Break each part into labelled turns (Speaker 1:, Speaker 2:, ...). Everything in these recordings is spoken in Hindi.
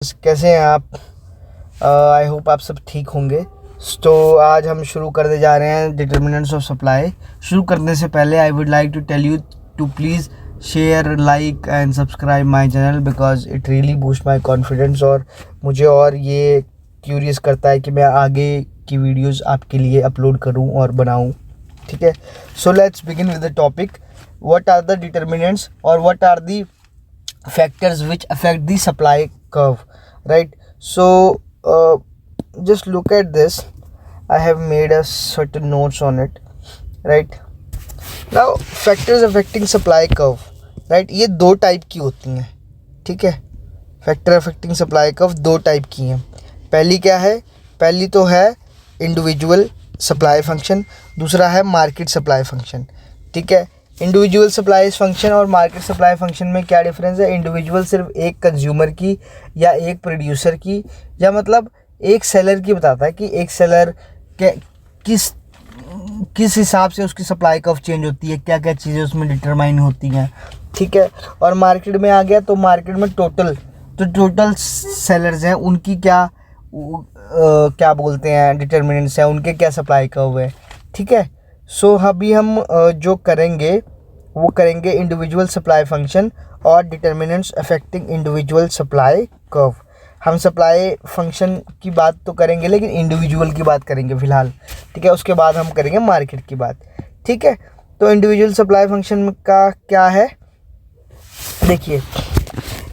Speaker 1: कैसे हैं आप? आई होप आप सब ठीक होंगे। तो आज हम शुरू करने जा रहे हैं डिटर्मिनेंट्स ऑफ सप्लाई। शुरू करने से पहले I would like to tell you to please share, like and subscribe my channel because it really boost my confidence और मुझे और ये क्यूरियस करता है कि मैं आगे की वीडियोस आपके लिए अपलोड करूं और बनाऊं। ठीक है, so let's begin with the topic. What are the determinants और what are the factors which affect the supply curve, right? So just look at this. I have made a certain notes on it, right? Now factors affecting supply curve, right? ये दो टाइप की होती हैं, ठीक है। फैक्टर अफेक्टिंग सप्लाई कर्व दो टाइप की हैं। पहली क्या है? पहली तो है इंडिविजुअल सप्लाई फंक्शन, दूसरा है मार्केट सप्लाई फंक्शन, ठीक है। इंडिविजुअल सप्लाई फंक्शन और मार्केट सप्लाई फंक्शन में क्या डिफरेंस है? इंडिविजुअल सिर्फ एक कंज्यूमर की या एक प्रोड्यूसर की या मतलब एक सेलर की बताता है कि एक सेलर के किस हिसाब से उसकी सप्लाई कर्व चेंज होती है, क्या क्या चीज़ें उसमें डिटरमाइन होती हैं, ठीक है। और मार्केट में आ गया तो मार्केट में टोटल सेलर्स हैं, उनकी क्या बोलते हैं डिटर्मिनेंट्स हैं, उनके क्या सप्लाई कर्व है, ठीक है। सो अभी हम जो करेंगे वो करेंगे इंडिविजुअल सप्लाई फंक्शन और determinants affecting individual supply curve. हम सप्लाई फंक्शन की बात तो करेंगे लेकिन इंडिविजुअल की बात करेंगे फ़िलहाल, ठीक है। उसके बाद हम करेंगे मार्केट की बात, ठीक है। तो इंडिविजुअल सप्लाई फंक्शन का क्या है? देखिए,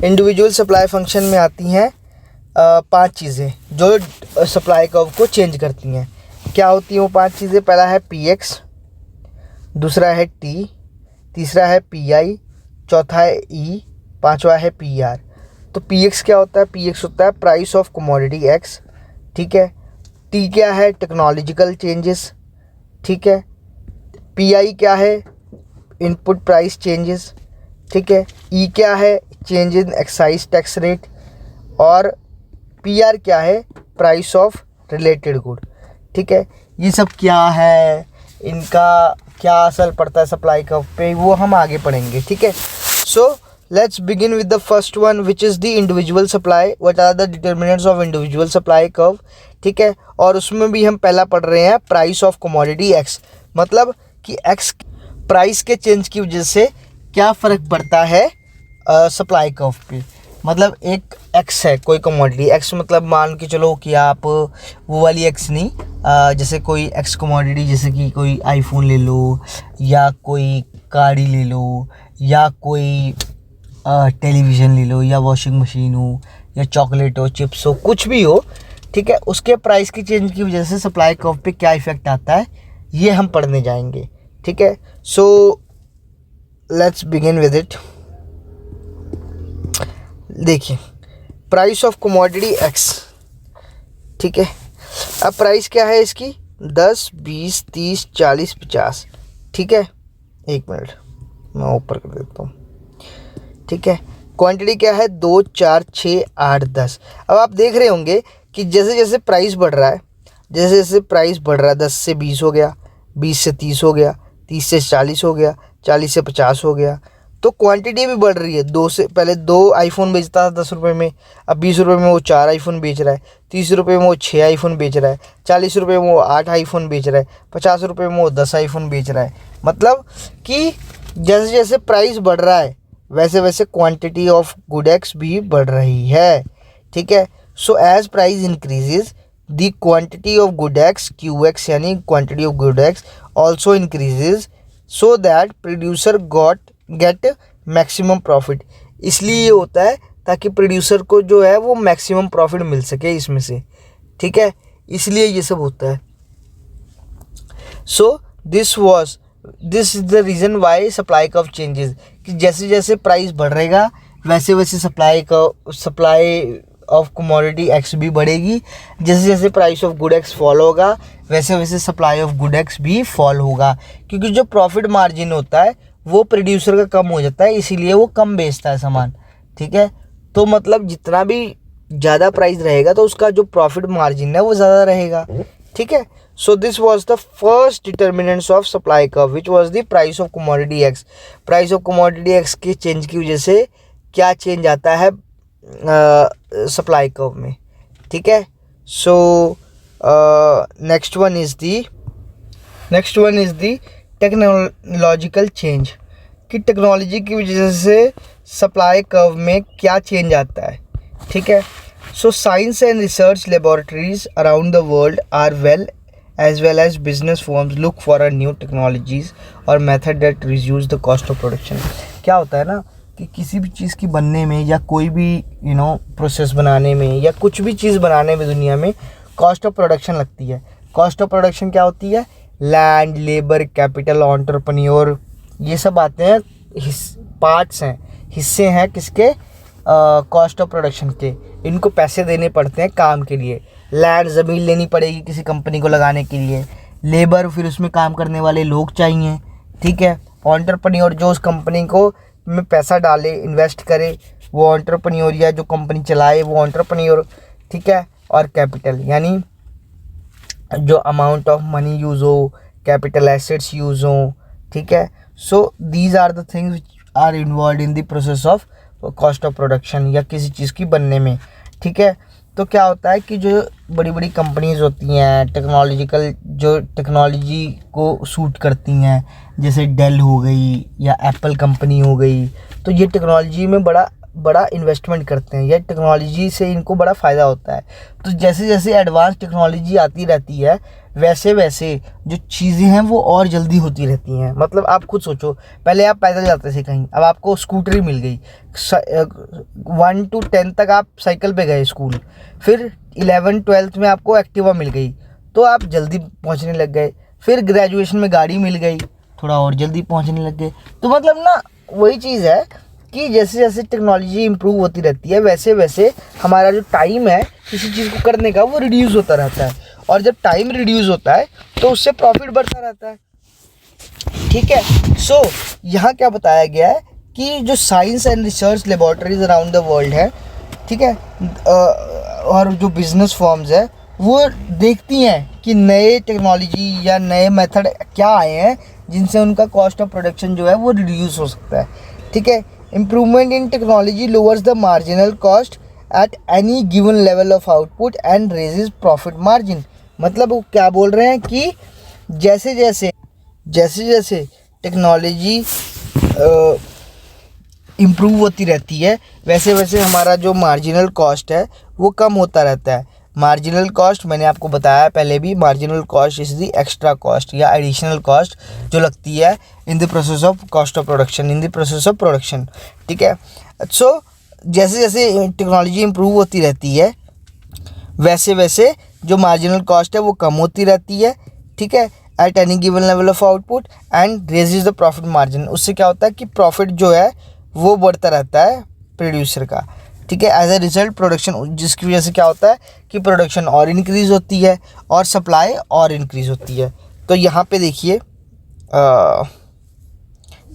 Speaker 1: इंडिविजुअल सप्लाई फंक्शन में आती हैं 5 चीज़ें जो सप्लाई कर्व को चेंज करती हैं। क्या होती हैं वो 5 चीज़ें? पहला है PX, दूसरा है T, तीसरा है PI, चौथा है E, पांचवा है PR। तो PX क्या होता है? PX होता है प्राइस ऑफ कमोडिटी X, ठीक है। T क्या है? टेक्नोलॉजिकल चेंजेस, ठीक है। PI क्या है? इनपुट प्राइस चेंजेस, ठीक है। E क्या है? Change in excise tax rate. और PR क्या है? प्राइस ऑफ रिलेटेड गुड, ठीक है। ये सब क्या है, इनका क्या असर पड़ता है सप्लाई कर्व पे, वो हम आगे पढ़ेंगे, ठीक है। So let's begin with the first one which is the individual supply. What are the determinants of individual supply curve, ठीक है। और उसमें भी हम पहला पढ़ रहे हैं प्राइस ऑफ कमोडिटी X, मतलब कि X प्राइस के चेंज की वजह से क्या फ़र्क पड़ता है सप्लाई कर्व पे। मतलब एक X है, कोई कमोडिटी X, मतलब मान के चलो कि आप वो वाली X नहीं, जैसे कोई X कमोडिटी, जैसे कि कोई आईफोन ले लो या कोई गाड़ी ले लो या कोई टेलीविज़न ले लो या वॉशिंग मशीन हो या चॉकलेट हो, चिप्स हो, कुछ भी हो, ठीक है। उसके प्राइस की चेंज की वजह से सप्लाई कर्व पे क्या इफ़ेक्ट आता है ये हम पढ़ने जाएंगे, ठीक है। So let's begin with it. देखिए, प्राइस ऑफ कमोडिटी X, ठीक है। अब प्राइस क्या है इसकी? 10, 20, 30, 40, 50, ठीक है। एक मिनट मैं ऊपर कर देता हूँ, ठीक है। क्वांटिटी क्या है? 2, 4, 6, 8, 10। अब आप देख रहे होंगे कि जैसे जैसे प्राइस बढ़ रहा है, 10 से 20 हो गया, 20 से 30 हो गया, 30 से 40 हो गया, 40 से 50 हो गया, तो क्वांटिटी भी बढ़ रही है। पहले 2 आईफोन बेचता था 10 रुपये में, अब 20 रुपये में वो 4 आईफोन बेच रहा है, 30 रुपये में वो 6 आईफोन बेच रहा है, 40 रुपये में वो 8 आईफोन बेच रहा है, 50 रुपये में वो 10 आईफोन बेच रहा है। मतलब कि जैसे जैसे प्राइस बढ़ रहा है वैसे वैसे क्वांटिटी ऑफ गुड X भी बढ़ रही है, ठीक है। So as price increases the quantity of good X QX यानी quantity of good X also increases so that producer get maximum profit. इसलिए ये होता है ताकि प्रोड्यूसर को जो है वो मैक्सिमम प्रॉफिट मिल सके इसमें से, ठीक है। इसलिए ये सब होता है। So this is the reason why supply curve changes, कि जैसे जैसे प्राइस बढ़ रहेगा वैसे वैसे सप्लाई ऑफ कमोडिटी X भी बढ़ेगी, जैसे जैसे price of good X fall होगा वैसे वैसे सप्लाई ऑफ गुड X भी फॉल होगा, क्योंकि जो प्रॉफिट मार्जिन होता है वो प्रोड्यूसर का कम हो जाता है, इसीलिए वो कम बेचता है सामान, ठीक है। तो मतलब जितना भी ज़्यादा प्राइस रहेगा तो उसका जो प्रॉफिट मार्जिन है वो ज़्यादा रहेगा, ठीक है। So this was the first determinants of supply curve which was the price of commodity X। Price of commodity X के चेंज की वजह से क्या चेंज आता है सप्लाई कर्व में, ठीक है। So next one is the technological change, कि टेक्नोलॉजी की वजह से सप्लाई कर्व में क्या चेंज आता है, ठीक है। So science and research laboratories around the world are as well as business firms look for a new technologies और method that reduce the cost of production। क्या होता है ना कि किसी भी चीज़ की बनने में या कोई भी प्रोसेस बनाने में या कुछ भी चीज़ बनाने में दुनिया में कॉस्ट ऑफ प्रोडक्शन लगती है। कॉस्ट ऑफ प्रोडक्शन क्या होती है? लैंड, लेबर, कैपिटल, एंटरप्रेन्योर, ये सब आते हैं, पार्ट्स हैं, हिस्से हैं किसके? कॉस्ट ऑफ प्रोडक्शन के। इनको पैसे देने पड़ते हैं काम के लिए। लैंड, ज़मीन लेनी पड़ेगी किसी कंपनी को लगाने के लिए। लेबर, फिर उसमें काम करने वाले लोग चाहिए, ठीक है। एंटरप्रेन्योर, जो उस कंपनी को में पैसा डाले, इन्वेस्ट करे, वो एंटरप्रेन्योर, या जो कंपनी चलाए वो एंटरप्रेन्योर, ठीक है। और कैपिटल, यानी जो अमाउंट ऑफ मनी यूज़ हो, कैपिटल एसेट्स यूज़ हो, ठीक है। So these are the things which are involve in the process of cost of production, या किसी चीज़ की बनने में, ठीक है। तो क्या होता है कि जो बड़ी बड़ी कंपनीज़ होती हैं टेक्नोलॉजिकल, जो टेक्नोलॉजी को सूट करती हैं, जैसे डेल हो गई या एप्पल कंपनी हो गई, तो ये टेक्नोलॉजी में बड़ा इन्वेस्टमेंट करते हैं, या टेक्नोलॉजी से इनको बड़ा फ़ायदा होता है। तो जैसे जैसे एडवांस टेक्नोलॉजी आती रहती है, वैसे वैसे जो चीज़ें हैं वो और जल्दी होती रहती हैं। मतलब आप खुद सोचो, पहले आप पैदल जाते थे कहीं, अब आपको स्कूटरी मिल गई। 1 to 10 तक आप साइकिल पे गए स्कूल, फिर 11th-12th में आपको एक्टिवा मिल गई, तो आप जल्दी पहुंचने लग गए। फिर ग्रेजुएशन में गाड़ी मिल गई, थोड़ा और जल्दी पहुंचने लग गए। तो मतलब ना वही चीज़ है कि जैसे जैसे टेक्नोलॉजी इम्प्रूव होती रहती है, वैसे वैसे हमारा जो टाइम है किसी चीज़ को करने का, वो रिड्यूस होता रहता है। और जब टाइम रिड्यूस होता है तो उससे प्रॉफिट बढ़ता रहता है, ठीक है। सो यहाँ क्या बताया गया है कि जो science and research laboratories around the world है, ठीक है, और जो बिजनेस फर्म्स है, वो देखती हैं कि नए टेक्नोलॉजी या नए मेथड क्या आए हैं जिनसे उनका कॉस्ट ऑफ प्रोडक्शन जो है वो रिड्यूस हो सकता है, ठीक है। Improvement in technology lowers the marginal cost at any given level of output and raises profit margin. मतलब वो क्या बोल रहे हैं कि जैसे जैसे टेक्नोलॉजी इम्प्रूव होती रहती है, वैसे वैसे हमारा जो मार्जिनल कॉस्ट है वो कम होता रहता है। मार्जिनल कॉस्ट मैंने आपको बताया पहले भी, marginal cost is the extra cost या एडिशनल कॉस्ट जो लगती है इन the process of cost of production, in the process of production, ठीक है। सो जैसे जैसे टेक्नोलॉजी इम्प्रूव होती रहती है, वैसे वैसे जो मार्जिनल कॉस्ट है वो कम होती रहती है, ठीक है, at any given level of output and raises the profit margin. उससे क्या होता है कि प्रॉफिट जो है वो बढ़ता रहता है प्रोड्यूसर का, ठीक है। एज ए रिजल्ट प्रोडक्शन, जिसकी वजह से क्या होता है कि प्रोडक्शन और इंक्रीज़ होती है और सप्लाई और इंक्रीज़ होती है। तो यहाँ पे देखिए,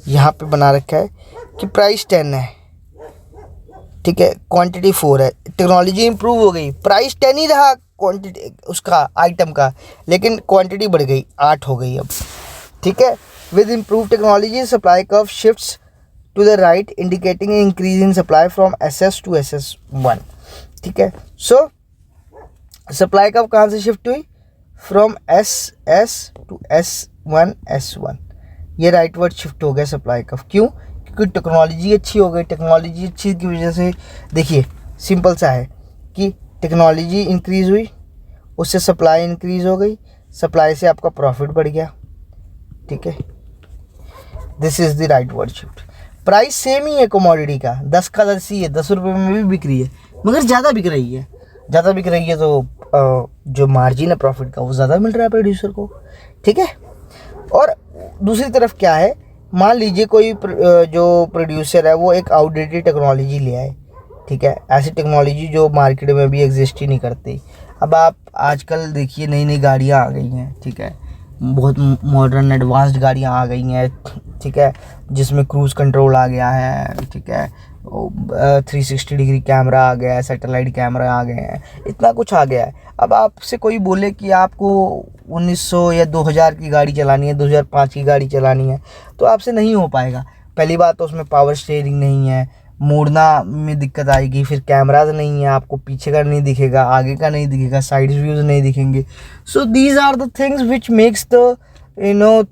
Speaker 1: यहाँ पे बना रखा है कि प्राइस 10 है, ठीक है, क्वांटिटी 4 है। टेक्नोलॉजी इंप्रूव हो गई, प्राइस 10 ही रहा क्वांटिटी उसका, आइटम का, लेकिन क्वांटिटी बढ़ गई, 8 हो गई अब, ठीक है। With improve technology supply curve shifts to the right indicating increase in supply from SS to SS1, ठीक है। सो सप्लाई कर्व कहाँ से शिफ्ट हुई? From SS to S1 S1, ये राइट वर्ड शिफ्ट हो गया सप्लाई कर्व। क्यों? क्योंकि टेक्नोलॉजी अच्छी हो गई। टेक्नोलॉजी अच्छी की वजह से देखिए सिंपल सा है कि टेक्नोलॉजी इंक्रीज़ हुई, उससे सप्लाई इंक्रीज़ हो गई, सप्लाई से आपका प्रॉफिट बढ़ गया, ठीक है। This is the rightward shift. Price same ही है कमोडिटी का, 10 का 10 ही है, 10 रुपये में भी बिक रही है, मगर ज़्यादा बिक रही है। तो जो मार्जिन है प्रॉफिट का वो ज़्यादा मिल रहा है प्रोड्यूसर को, ठीक है। और दूसरी तरफ क्या है, मान लीजिए कोई जो प्रोड्यूसर है वो एक आउटडेटेड टेक्नोलॉजी ले आए, ठीक है, ऐसी टेक्नोलॉजी जो मार्केट में भी एग्जिस्ट ही नहीं करती। अब आप आजकल देखिए नई नई गाड़ियाँ आ गई हैं, ठीक है, बहुत मॉडर्न एडवांस्ड गाड़ियाँ आ गई हैं, ठीक है, जिसमें क्रूज़ कंट्रोल आ गया है, ठीक है, 360 डिग्री कैमरा आ गया है, सैटेलाइट कैमरा आ गए हैं, इतना कुछ आ गया है। अब आपसे कोई बोले कि आपको 1900 या 2000 की गाड़ी चलानी है, 2005 की गाड़ी चलानी है, तो आपसे नहीं हो पाएगा। पहली बात तो उसमें पावर स्टीयरिंग नहीं है, मोड़ना में दिक्कत आएगी, फिर कैमराज नहीं है, आपको पीछे का नहीं दिखेगा, आगे का नहीं दिखेगा, साइड व्यूज नहीं दिखेंगे. So these are the things which makes the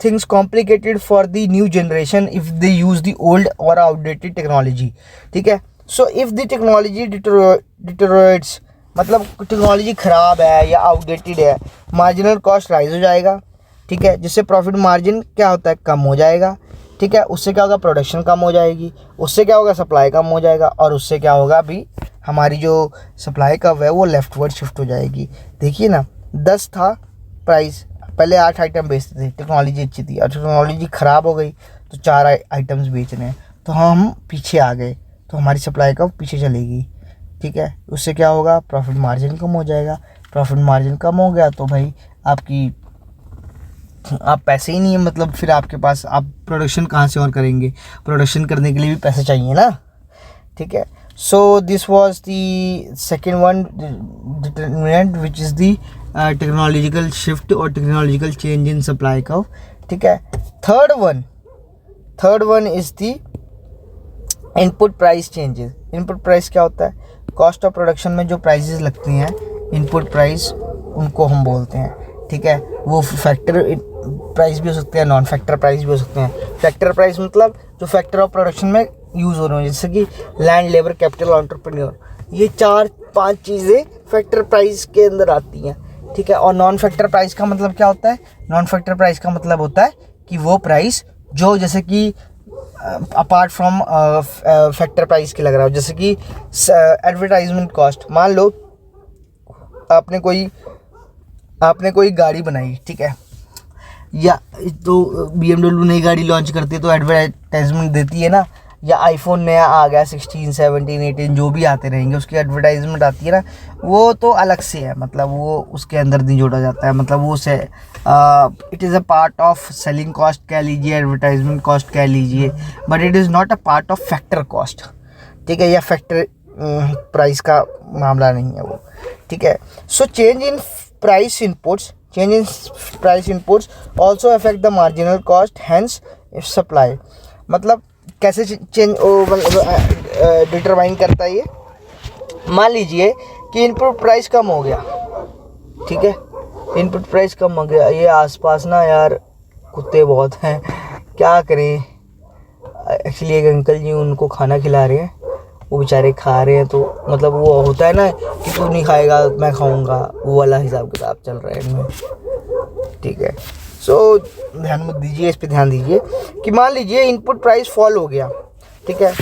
Speaker 1: things complicated for the new generation if they use the old or outdated technology. ठीक है. So if the technology deteriorates, मतलब टेक्नोलॉजी ख़राब है या आउटडेटेड है, मार्जिनल कॉस्ट राइज हो जाएगा. ठीक है. जिससे प्रॉफिट मार्जिन क्या होता है, कम हो जाएगा. ठीक है. उससे क्या होगा, प्रोडक्शन कम हो जाएगी. उससे क्या होगा, सप्लाई कम हो जाएगा. और उससे क्या होगा, अभी हमारी जो सप्लाई कर्व है वो लेफ्टवर्ड शिफ्ट हो जाएगी. देखिए ना, 10 था प्राइस, पहले 8 आइटम बेचते थे, टेक्नोलॉजी अच्छी थी. और टेक्नोलॉजी ख़राब हो गई तो 4 आइटम्स बेच रहे हैं, तो हम पीछे आ गए, तो हमारी सप्लाई कर्व पीछे चलेगी. ठीक है. उससे क्या होगा, प्रॉफिट मार्जिन कम हो जाएगा. प्रॉफिट मार्जिन कम हो गया तो भाई आप पैसे ही नहीं है, मतलब फिर आपके पास आप प्रोडक्शन कहाँ से और करेंगे, प्रोडक्शन करने के लिए भी पैसे चाहिए ना. ठीक है. So this was the second one determinant which is the technological shift और technological change in supply curve. ठीक है. Third one is the input price changes. Input price क्या होता है, कॉस्ट ऑफ प्रोडक्शन में जो प्राइसेस लगती हैं, इनपुट प्राइस उनको हम बोलते हैं. ठीक है. वो फैक्टर प्राइस भी हो सकते हैं, नॉन फैक्टर प्राइस भी हो सकते हैं. फैक्टर प्राइस मतलब जो फैक्टर ऑफ प्रोडक्शन में यूज़ हो रहे हैं, जैसे कि लैंड, लेबर, कैपिटल, एंटरप्रेन्योर, ये 4-5 चीज़ें फैक्टर प्राइस के अंदर आती हैं. ठीक है. और नॉन फैक्टर प्राइस का मतलब क्या होता है, नॉन फैक्टर प्राइस का मतलब होता है कि वो प्राइस जो जैसे कि अपार्ट फ्रॉम फैक्टर प्राइस के लग रहा हो, जैसे कि एडवर्टाइजमेंट कॉस्ट. मान लो आपने कोई गाड़ी बनाई. ठीक है. या तो BMW नई गाड़ी लॉन्च करती है तो एडवर्टाइजमेंट देती है ना, या आईफोन नया आ गया 16, 17, 18 जो भी आते रहेंगे उसकी एडवर्टाइजमेंट आती है ना, वो तो अलग से है, मतलब वो उसके अंदर नहीं जोड़ा जाता है, मतलब वो से it is a part of selling cost कह लीजिए, एडवर्टाइजमेंट कॉस्ट कह लीजिए, but it is not a part of factor cost. ठीक है. या फैक्टर प्राइस का मामला नहीं है वो. ठीक है. So change in price inputs also affect the marginal cost, hence supply. मतलब कैसे चेंज डिटरमाइन करता है ये. मान लीजिए कि इनपुट प्राइस कम हो गया. ठीक है. इनपुट प्राइस कम हो गया. ये आसपास ना यार कुत्ते बहुत हैं, क्या करें. एक्चुअली एक अंकल जी उनको खाना खिला रहे हैं, वो बेचारे खा रहे हैं, तो मतलब वो होता है ना कि तू नहीं खाएगा मैं खाऊंगा, वो वाला हिसाब किताब चल रहा है इनमें. ठीक है. सो ध्यान मत दीजिए, इस पे ध्यान दीजिए कि मान लीजिए इनपुट प्राइस फॉल हो गया. ठीक है.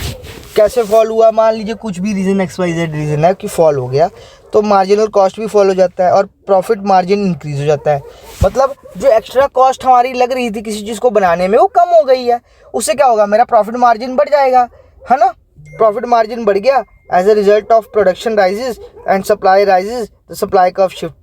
Speaker 1: कैसे फॉल हुआ, मान लीजिए कुछ भी रीज़न XYZ रीज़न है कि फॉल हो गया, तो मार्जिनल कॉस्ट भी फॉल हो जाता है और प्रॉफिट मार्जिन इंक्रीज़ हो जाता है. मतलब जो एक्स्ट्रा कॉस्ट हमारी लग रही थी किसी चीज़ को बनाने में वो कम हो गई है. उससे क्या होगा, मेरा प्रॉफिट मार्जिन बढ़ जाएगा, है ना. प्रॉफिट मार्जिन बढ़ गया. As a result of production rises and supply rises, the supply curve shift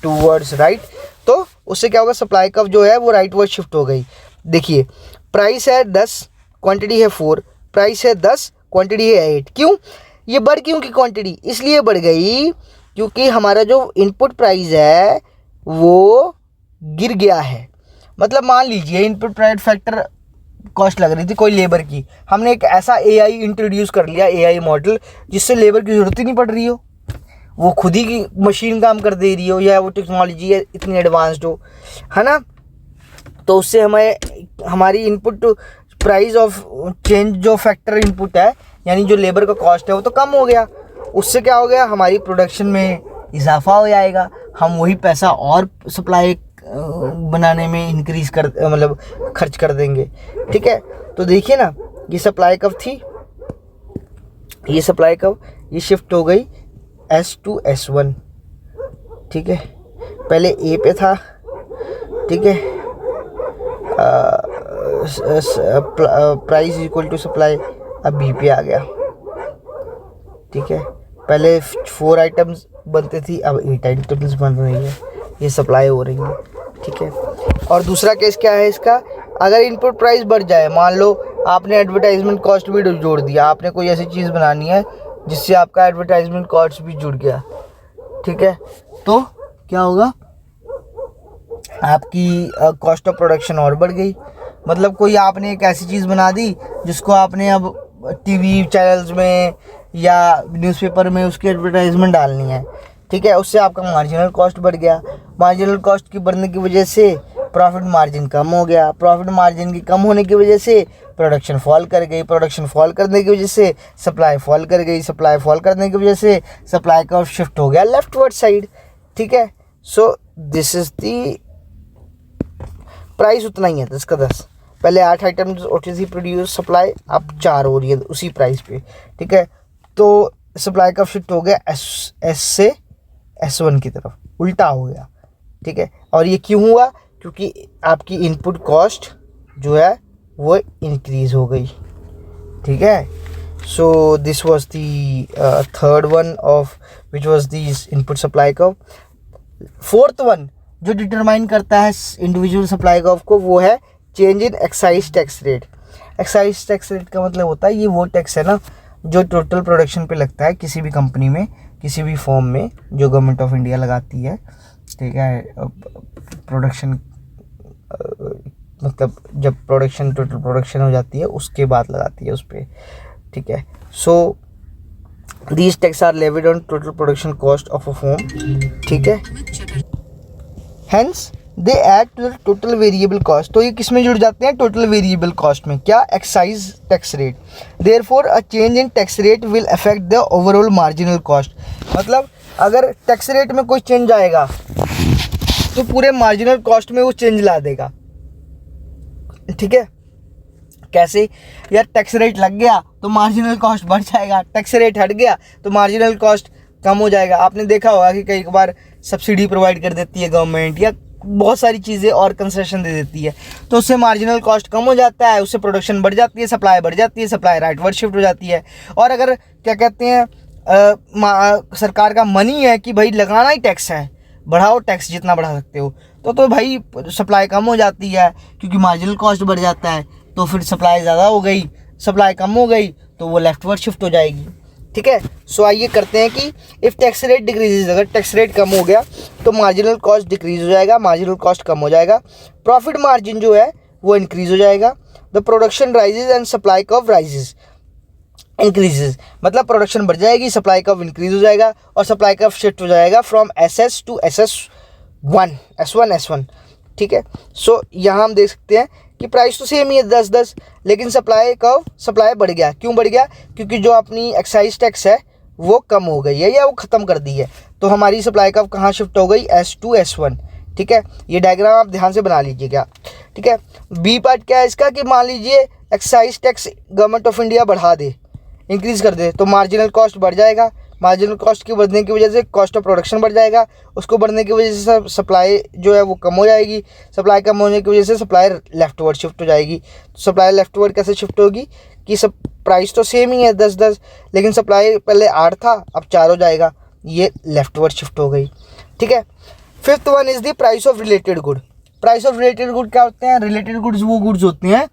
Speaker 1: towards right. तो उससे क्या होगा, सप्लाई कर्व जो है वो राइट वर्ड शिफ्ट हो गई. देखिए प्राइस है 10, क्वांटिटी है 4, प्राइस है 10, क्वांटिटी है 8. क्यों ये बढ़, क्योंकि क्वांटिटी इसलिए बढ़ गई क्योंकि हमारा जो इनपुट प्राइस है वो गिर गया है. मतलब मान लीजिए इनपुट प्राइस फैक्टर कॉस्ट लग रही थी कोई लेबर की, हमने एक ऐसा AI इंट्रोड्यूस कर लिया, AI मॉडल, जिससे लेबर की ज़रूरत ही नहीं पड़ रही हो, वो खुद ही की मशीन काम कर दे रही हो, या वो टेक्नोलॉजी है इतनी एडवांस्ड हो, है ना. तो उससे हमारी इनपुट प्राइस ऑफ चेंज जो फैक्टर इनपुट है, यानी जो लेबर का कॉस्ट है वो तो कम हो गया. उससे क्या हो गया, हमारी प्रोडक्शन में इजाफा हो जाएगा, हम वही पैसा और सप्लाई बनाने में इंक्रीज कर मतलब खर्च कर देंगे. ठीक है. तो देखिए ना, ये सप्लाई कर्व थी, ये सप्लाई कर्व ये शिफ्ट हो गई S to S1. ठीक है. पहले A पे था. ठीक है. प्राइस इक्वल टू सप्लाई, अब B पे आ गया. ठीक है. पहले 4 आइटम्स बनते थी, अब 8 आइटम्स बन रही है, ये सप्लाई हो रही है. ठीक है. और दूसरा केस क्या है इसका, अगर इनपुट प्राइस बढ़ जाए, मान लो आपने एडवर्टाइजमेंट कॉस्ट भी जोड़ दिया, आपने कोई ऐसी चीज़ बनानी है जिससे आपका एडवर्टाइजमेंट कॉस्ट भी जुड़ गया. ठीक है. तो क्या होगा, आपकी कॉस्ट ऑफ प्रोडक्शन और बढ़ गई. मतलब कोई आपने एक ऐसी चीज़ बना दी जिसको आपने अब टीवी चैनल्स में या न्यूज़पेपर में उसकी एडवर्टाइजमेंट डालनी है, ठीक है, उससे आपका मार्जिनल कॉस्ट बढ़ गया। मार्जिनल कॉस्ट की बढ़ने की वजह से प्रॉफिट मार्जिन कम हो गया। प्रॉफिट मार्जिन की कम होने की वजह से प्रोडक्शन फॉल कर गई। प्रोडक्शन फॉल करने की वजह से सप्लाई फॉल कर गई। सप्लाई फॉल करने की वजह से सप्लाई का शिफ्ट हो गया लेफ्टवर्ड साइड, ठीक है। So this is the price, उतना ही है 10 का 10। पहले 8 आइटम OTC प्रोड्यूस सप्लाई, अब 4 हो रही है उसी प्राइस पे, ठीक है। तो सप्लाई का शिफ्ट हो गया S से S1 की तरफ, उल्टा हो गया, ठीक है। और ये क्यों हुआ? क्योंकि आपकी इनपुट कॉस्ट जो है वो इंक्रीज हो गई, ठीक है। So this was the third one of which was this input supply curve. Fourth one जो डिटरमाइन करता है इंडिविजुअल सप्लाई कर्व को, वो है change in excise tax rate. Excise tax rate का मतलब होता है, ये वो टैक्स है ना जो टोटल प्रोडक्शन पे लगता है किसी भी कंपनी में, किसी भी फॉर्म में, जो गवर्नमेंट ऑफ इंडिया लगाती है, ठीक है। प्रोडक्शन मतलब जब प्रोडक्शन टोटल प्रोडक्शन हो जाती है उसके बाद लगाती है उस पर, ठीक है। So these tax are levied on total production cost of a form, ठीक है। Hence they add to the total variable cost. तो ये किस में जुड़ जाते हैं? टोटल वेरिएबल कॉस्ट में। क्या? Excise tax rate. Therefore a change in tax rate will affect the overall marginal cost. मतलब अगर टैक्स रेट में कोई चेंज आएगा तो पूरे मार्जिनल कॉस्ट में वो चेंज ला देगा, ठीक है। कैसे? यार टैक्स रेट लग गया तो मार्जिनल कॉस्ट बढ़ जाएगा, टैक्स रेट हट गया तो मार्जिनल कॉस्ट कम हो जाएगा। आपने देखा होगा कि कई बार सब्सिडी प्रोवाइड कर देती है गवर्नमेंट, या बहुत सारी चीज़ें और कंसेशन दे देती है, तो उससे मार्जिनल कॉस्ट कम हो जाता है, उससे प्रोडक्शन बढ़ जाती है, सप्लाई बढ़ जाती है, सप्लाई राइटवर्ड शिफ्ट हो जाती है। और अगर क्या कहते हैं सरकार का मनी है कि भाई लगाना ही टैक्स है, बढ़ाओ टैक्स जितना बढ़ा सकते हो, तो भाई सप्लाई कम हो जाती है क्योंकि मार्जिनल कॉस्ट बढ़ जाता है। तो फिर सप्लाई ज़्यादा हो गई, सप्लाई कम हो गई तो वो लेफ्टवर्ड शिफ्ट हो जाएगी, ठीक है। सो आइए करते हैं कि इफ़ टैक्स रेट डिक्रीजेज, अगर टैक्स रेट कम हो गया तो मार्जिनल कॉस्ट डिक्रीज हो जाएगा, मार्जिनल कॉस्ट कम हो जाएगा, प्रॉफिट मार्जिन जो है वो इंक्रीज हो जाएगा। The production rises and supply curve rises increases, मतलब प्रोडक्शन बढ़ जाएगी, सप्लाई कर्व इंक्रीज हो जाएगा और सप्लाई कर्व शिफ्ट हो जाएगा from SS to SS1, S1, ठीक है। सो यहाँ हम देख सकते हैं कि प्राइस तो सेम ही है 10-10, लेकिन सप्लाई बढ़ गया। क्यों बढ़ गया? क्योंकि जो अपनी एक्साइज टैक्स है वो कम हो गई है या वो ख़त्म कर दी है, तो हमारी सप्लाई कर्व कहाँ शिफ्ट हो गई? S टू S1, ठीक है। ये डायग्राम आप ध्यान से बना लीजिएगा, ठीक है। बी पार्ट क्या है इसका कि मान लीजिए excise tax government of India बढ़ा दे, इंक्रीज़ कर दे, तो मार्जिनल कॉस्ट बढ़ जाएगा। मार्जिनल कॉस्ट की बढ़ने की वजह से कॉस्ट ऑफ प्रोडक्शन बढ़ जाएगा, उसको बढ़ने की वजह से सप्लाई जो है वो कम हो जाएगी, सप्लाई कम होने की वजह से सप्लाई लेफ्टवर्ड शिफ्ट हो जाएगी। तो सप्लाई लेफ्टवर्ड कैसे शिफ्ट होगी कि सब प्राइस तो सेम ही है 10-10, लेकिन सप्लाई पहले 8 था अब 4 हो जाएगा, ये लेफ्टवर्ड शिफ्ट हो गई, ठीक है। Fifth one is the price of related good. Price of related good क्या होते हैं? रिलेटेड गुड्स वो गुड्स होते हैं,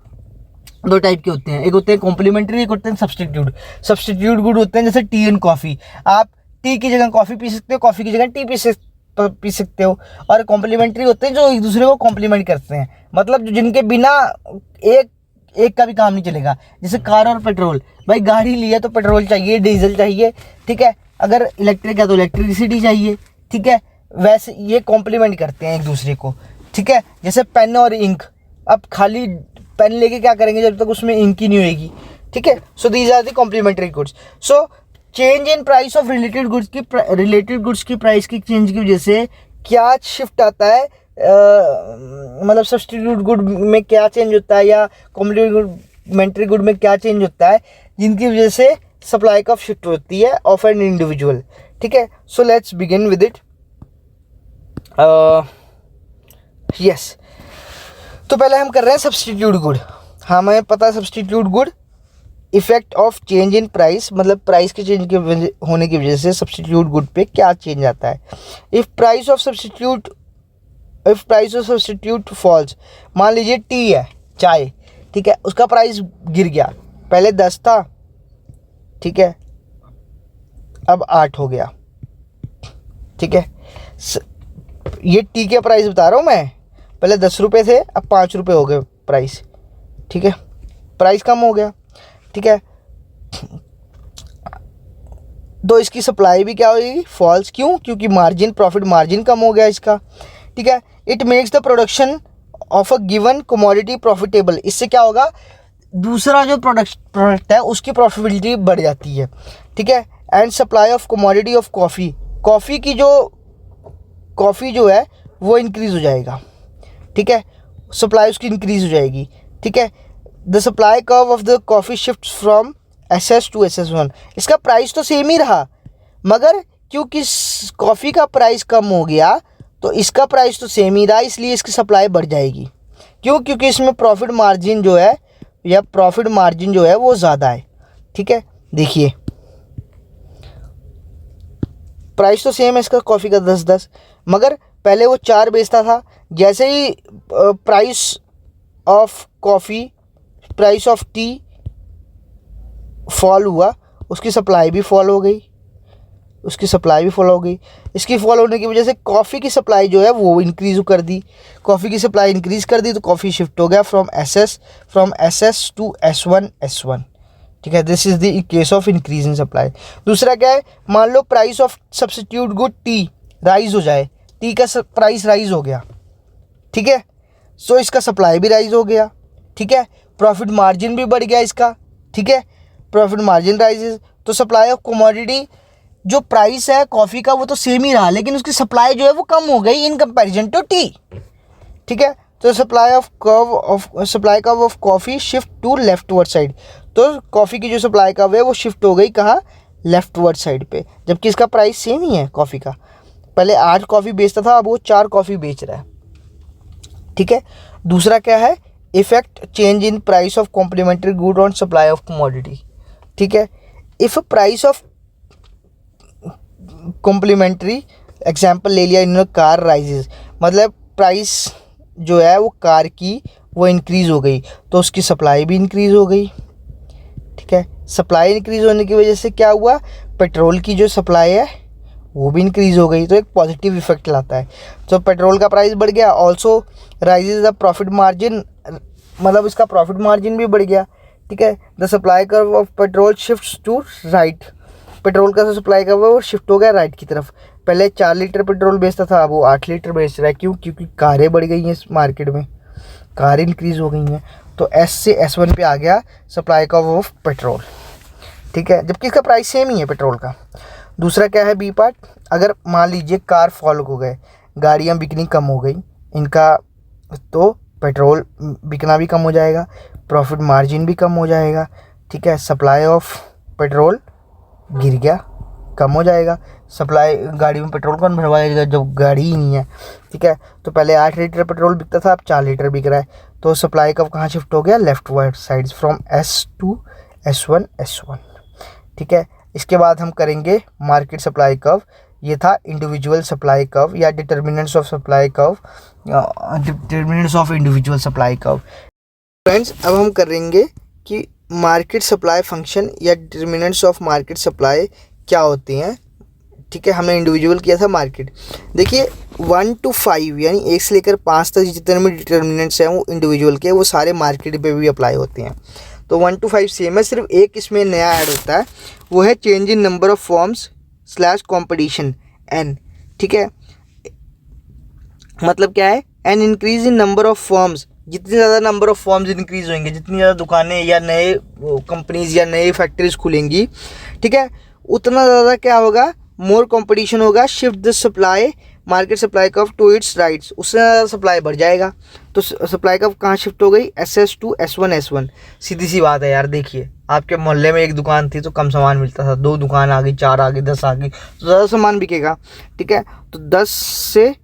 Speaker 1: दो टाइप के होते हैं, एक होते हैं कॉम्प्लीमेंट्री, एक होते हैं सब्सटीट्यूट। सब्सटीट्यूट गुड होते हैं जैसे टी एंड कॉफ़ी, आप टी की जगह कॉफ़ी पी सकते हो, कॉफ़ी की जगह टी पी सकते हो। और कॉम्प्लीमेंट्री होते हैं जो एक दूसरे को कॉम्प्लीमेंट करते हैं, मतलब जिनके बिना एक का भी काम नहीं चलेगा। जैसे कार और पेट्रोल, भाई गाड़ी ली है तो पेट्रोल चाहिए, डीजल चाहिए, ठीक है। अगर इलेक्ट्रिक है तो इलेक्ट्रिसिटी चाहिए, ठीक है। वैसे ये कॉम्प्लीमेंट करते हैं एक दूसरे को, ठीक है। जैसे पेन और इंक, अब खाली पेन लेके क्या करेंगे जब तक उसमें इंक ही नहीं होएगी, ठीक है। So these are the complementary goods. So change in price of related goods की प्राइस की चेंज की वजह से क्या शिफ्ट आता है, मतलब सब्सटीट्यूट गुड में क्या चेंज होता है या कॉम्प्लीमेंट्री गुड में क्या चेंज होता है, जिनकी वजह से सप्लाई का शिफ्ट होती है ऑफ एन इंडिविजुअल, ठीक है। So let's begin with it. Yes, तो पहले हम कर रहे हैं सब्सटीट्यूट गुड। हमें पता है substitute good effect of change in price, मतलब प्राइस के चेंज के होने की वजह से सब्सटीट्यूट गुड पे क्या चेंज आता है। If price of substitute falls, मान लीजिए टी है, चाय, ठीक है, उसका प्राइस गिर गया, पहले 10 था, ठीक है, अब 8 हो गया, ठीक है। ये टी के प्राइस बता रहा हूँ मैं, पहले 10 रुपये थे अब 5 रुपये हो गए प्राइस, ठीक है, प्राइस कम हो गया, ठीक है। तो इसकी सप्लाई भी क्या होगी, फॉल्स। क्यों? क्योंकि मार्जिन, प्रॉफिट मार्जिन कम हो गया इसका, ठीक है। It makes the production of a given commodity profitable. इससे क्या होगा, दूसरा जो प्रोडक्ट है उसकी प्रॉफिटेबिलिटी बढ़ जाती है, ठीक है। And supply of commodity of coffee, coffee जो है वो इंक्रीज़ हो जाएगा, ठीक है। सप्लाई उसकी इंक्रीज़ हो जाएगी, ठीक है। The supply curve of the coffee shift from SS to SS1। इसका प्राइस तो सेम ही रहा, मगर क्योंकि कॉफ़ी का प्राइस कम हो गया तो इसका प्राइस तो सेम ही रहा, इसलिए इसकी सप्लाई बढ़ जाएगी। क्यों? क्योंकि इसमें प्रॉफिट मार्जिन जो है वो ज़्यादा है, ठीक है। देखिए प्राइस तो सेम है इसका कॉफ़ी का 10-10, मगर पहले वो 4 बेचता था। जैसे ही प्राइस ऑफ टी फॉल हुआ, उसकी सप्लाई भी फॉल हो गई, इसकी फॉल होने की वजह से कॉफ़ी की सप्लाई जो है वो इंक्रीज़ कर दी। कॉफ़ी की सप्लाई इंक्रीज़ कर दी तो कॉफ़ी शिफ्ट हो गया फ्रॉम SS टू S1, ठीक है। This is the case of increase in supply. दूसरा क्या है, मान लो price of substitute good T rise हो जाए, टी का प्राइस राइज हो गया, ठीक है। सो इसका सप्लाई भी राइज हो गया, ठीक है। प्रॉफिट मार्जिन भी बढ़ गया इसका, ठीक है। प्रॉफिट मार्जिन राइजेस, तो सप्लाई ऑफ कमोडिटी, जो प्राइस है कॉफ़ी का वो तो सेम ही रहा, लेकिन उसकी सप्लाई जो है वो कम हो गई इन कंपैरिजन टू टी, ठीक है। तो supply curve of coffee shift to leftward side, तो कॉफ़ी की जो सप्लाई कर्व है वो शिफ्ट हो गई कहाँ, लेफ्टवर्ड साइड पे, जबकि इसका प्राइस सेम ही है कॉफ़ी का। पहले 8 कॉफ़ी बेचता था, अब वो 4 कॉफ़ी बेच रहा है, ठीक है। दूसरा क्या है, effect change in price of complementary good on supply of commodity, ठीक है। If price of complementary example ले लिया इन्होंने, कार राइजेस, मतलब प्राइस जो है वो कार की वो इंक्रीज़ हो गई तो उसकी सप्लाई भी इंक्रीज़ हो गई, ठीक है। सप्लाई इंक्रीज़ होने की वजह से क्या हुआ, पेट्रोल की जो सप्लाई है वो भी इंक्रीज़ हो गई, तो एक पॉजिटिव इफेक्ट लाता है। तो पेट्रोल का प्राइस बढ़ गया, also raises the profit margin, मतलब इसका प्रॉफिट मार्जिन भी बढ़ गया, ठीक है। The supply curve of petrol shifts to right, petrol का सप्लाई कर्व वो शिफ्ट हो गया राइट की तरफ। पहले 4 लीटर पेट्रोल बेचता था, अब वो 8 लीटर बेच रहा है। क्यों? क्योंकि कारें बढ़ गई हैं इस मार्केट में, कारें इंक्रीज़ हो गई हैं, तो S से S1 पे आ गया सप्लाई कर्व ऑफ पेट्रोल, ठीक है, जबकि इसका प्राइस सेम ही है पेट्रोल का। दूसरा क्या है, बी पार्ट, अगर मान लीजिए कार फॉल हो गए, गाड़ियाँ बिकनी कम हो गई इनका, तो पेट्रोल बिकना भी कम हो जाएगा, प्रॉफिट मार्जिन भी कम हो जाएगा, ठीक है। सप्लाई ऑफ पेट्रोल गिर गया, कम हो जाएगा। सप्लाई, गाड़ी में पेट्रोल कौन भरवाएगा जब गाड़ी ही नहीं है, ठीक है। तो पहले 8 लीटर पेट्रोल बिकता था, अब 4 लीटर बिक रहा है, तो सप्लाई कब कहाँ शिफ्ट हो गया, leftward side, from S to S1, ठीक है। इसके बाद हम करेंगे मार्केट सप्लाई कर्व। ये था इंडिविजुअल सप्लाई कर्व या determinants of supply curve, determinants of individual supply curve. Friends, अब हम करेंगे कि मार्केट सप्लाई फंक्शन या डिटर्मिनेंट्स ऑफ मार्केट सप्लाई क्या होते हैं, ठीक है। हमने इंडिविजुअल किया था मार्केट। देखिए 1 to 5 यानी 1 से लेकर 5 तक जितने भी डिटर्मिनेंट्स हैं वो इंडिविजुअल के, वो सारे मार्केट पे भी अप्लाई होते हैं। तो 1 to 5 सेम है, सिर्फ एक इसमें नया ऐड होता है, वो है change in number of forms / competition N, ठीक है। मतलब क्या है, an increase in number of forms, जितनी ज़्यादा नंबर ऑफ फॉर्म्स इंक्रीज होंगे, जितनी ज़्यादा दुकानें या नए कंपनीज या नए फैक्ट्रीज खुलेंगी, ठीक है, उतना ज़्यादा क्या होगा, मोर कंपटीशन होगा। Shift the supply market supply curve to its rights, उससे ज़्यादा सप्लाई बढ़ जाएगा, तो सप्लाई कर्व कहाँ शिफ्ट हो गई, SS टू S1। सीधी सी बात है यार, देखिए आपके मोहल्ले में एक दुकान थी तो कम सामान मिलता था, 2 दुकान आ गई, 4 आ गई, 10 आ गई, तो ज़्यादा सामान बिकेगा, ठीक है। तो 10 से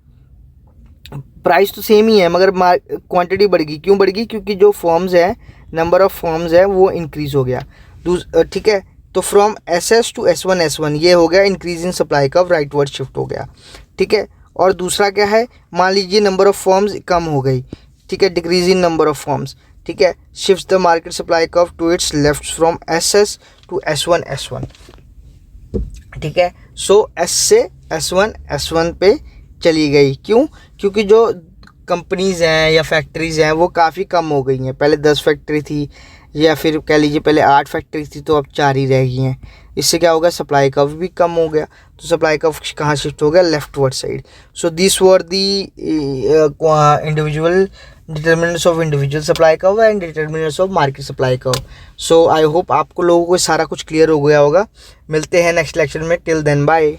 Speaker 1: प्राइस तो सेम ही है, मगर क्वांटिटी बढ़ गई। क्यों बढ़ गई? क्योंकि जो फॉर्म्स है, नंबर ऑफ फॉर्म्स है वो इंक्रीज़ हो गया, ठीक है। तो फ्रॉम SS टू S1 ये हो गया increase in supply curve, right word shift हो गया, ठीक है। और दूसरा क्या है, मान लीजिए नंबर ऑफ फॉर्म्स कम हो गई, ठीक है, decrease in number of forms, ठीक है। Shift the market supply curve to its left from SS to S1, ठीक है। सो S से S1 पे चली गई। क्यों? क्योंकि जो कंपनीज़ हैं या फैक्ट्रीज़ हैं वो काफ़ी कम हो गई हैं। पहले 10 फैक्ट्री थी, या फिर कह लीजिए पहले 8 फैक्ट्री थी तो अब 4 ही रह गई हैं। इससे क्या होगा, सप्लाई कर्व भी कम हो गया। तो सप्लाई कर्व कहाँ शिफ्ट हो गया, leftward side. So this were the individual determinants of individual supply curve and determinants of market supply curve. So I hope आपको लोगों को सारा कुछ क्लियर हो गया होगा। मिलते हैं नेक्स्ट लेक्चर में, टिल देन बाय।